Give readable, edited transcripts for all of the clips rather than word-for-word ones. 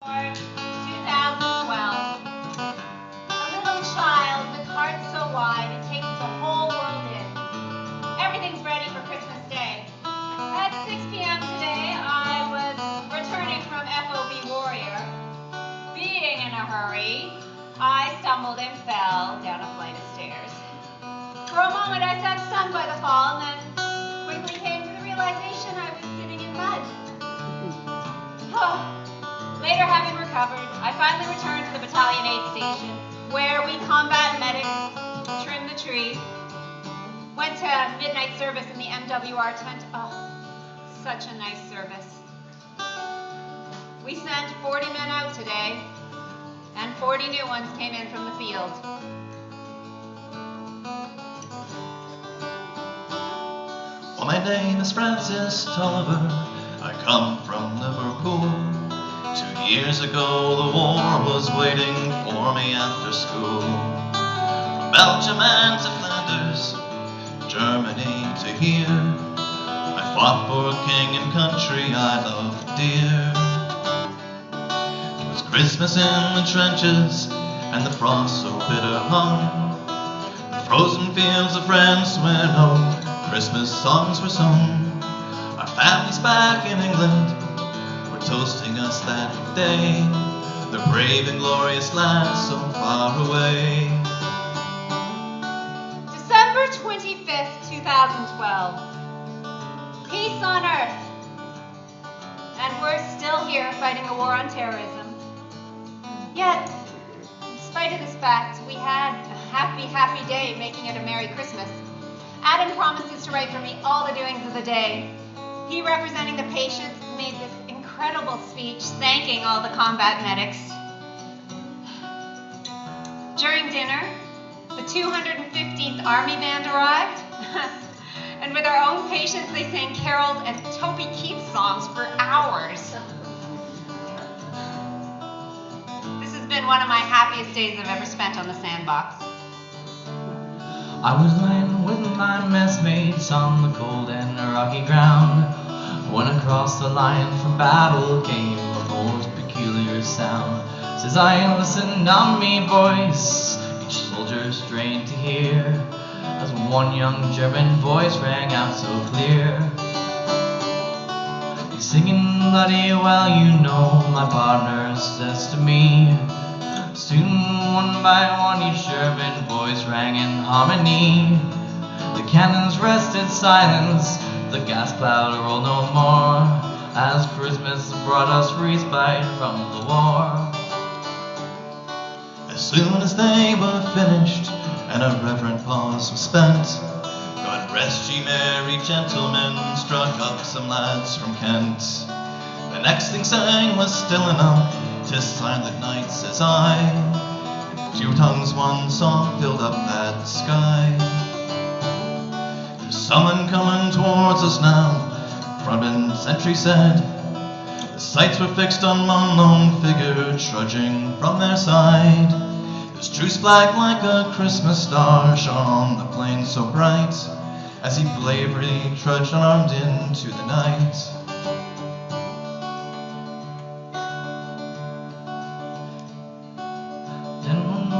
2012. A little child with heart so wide it takes the whole world in. Everything's ready for Christmas Day. At 6 p.m. today, I was returning from FOB Warrior. Being in a hurry, I stumbled and fell down a flight of stairs. For a moment, I sat stunned by the fall and then quickly came to the realization I was sitting in mud. Later, having recovered, I finally returned to the Battalion 8 station, where we combat medics trimmed the tree, went to midnight service in the MWR tent. Oh, such a nice service. We sent 40 men out today, and 40 new ones came in from the field. Well, my name is Francis Tolliver. I come from Liverpool. 2 years ago, the war was waiting for me after school. From Belgium and to Flanders, Germany to here, I fought for king and country I loved dear. It was Christmas in the trenches, and the frost so bitter hung. The frozen fields of France where no Christmas songs were sung. Our families back in England were toasting us that day, the brave and glorious land so far away. December 25th, 2012. Peace on earth. And we're still here fighting a war on terrorism. Yet, in spite of this fact, we had a happy day making it a Merry Christmas. Adam promises to write for me all the doings of the day. He, representing the patients, made this incredible speech thanking all the combat medics. During dinner, the 215th Army Band arrived, and with our own patients, they sang carols and Toby Keith songs for hours. This has been one of my happiest days I've ever spent on the sandbox. I was lying with my messmates on the cold and rocky ground when across the line from battle came a most peculiar sound. Says I listened on me voice, each soldier strained to hear, as one young German voice rang out so clear. He's singing bloody well, you know, my partner says to me. Soon, one by one, each German voice rang in harmony. The cannons rested silence, the gas cloud rolled no more, as Christmas brought us respite from the war. As soon as they were finished and a reverent pause was spent, God rest ye merry gentlemen, struck up some lads from Kent. The next thing sang was still enough, 'tis silent night, says I. 2 tongues, 1 song filled up that sky. There's someone coming towards us now, front and sentry said. The sights were fixed on one lone figure trudging from their side. His truce flag like a Christmas star shone on the plain so bright, as he bravely trudged unarmed into the night.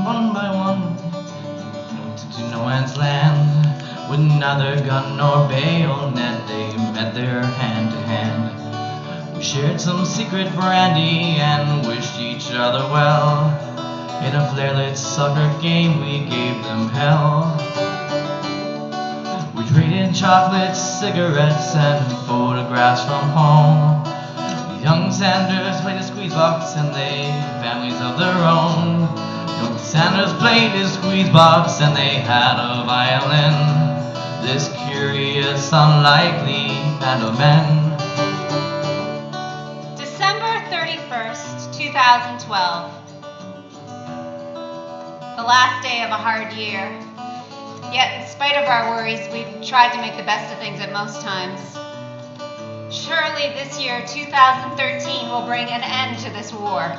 One by one, to no man's land, with neither gun nor bayonet, they met there hand to hand. We shared some secret brandy and wished each other well. In a flare-lit soccer game, we gave them hell. We traded chocolates, cigarettes, and photographs from home. The young Sanders played a squeeze box, and they had families of their own. Young Sanders played his squeeze box and they had a violin, this curious, unlikely band of men. December 31st, 2012. The last day of a hard year. Yet, in spite of our worries, we've tried to make the best of things at most times. Surely this year, 2013, will bring an end to this war.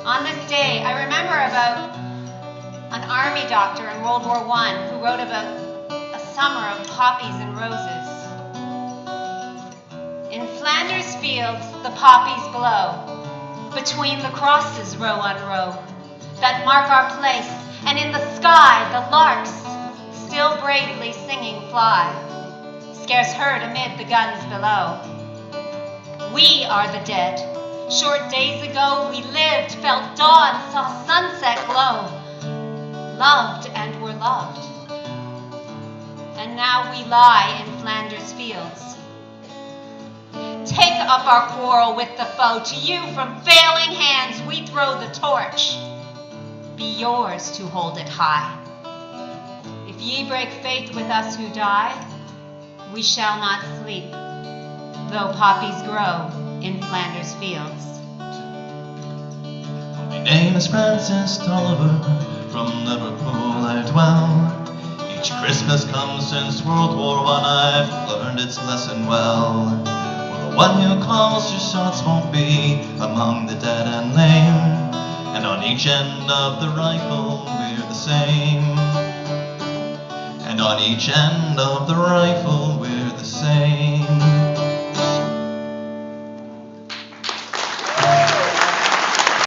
On this day, I remember about an army doctor in World War I who wrote about a summer of poppies and roses. In Flanders fields the poppies blow, between the crosses row on row, that mark our place, and in the sky the larks, still bravely singing, fly, scarce heard amid the guns below. We are the dead. Short days ago we lived, felt dawn, saw sunset glow, loved and were loved. And now we lie in Flanders fields. Take up our quarrel with the foe. To you from failing hands we throw the torch. Be yours to hold it high. If ye break faith with us who die, we shall not sleep, though poppies grow in Flanders fields. My name is Francis Tolliver, from Liverpool I dwell. Each Christmas comes since World War I, I've learned its lesson well. For the one who calls your shots won't be among the dead and lame, and on each end of the rifle we're the same. And on each end of the rifle we're the same.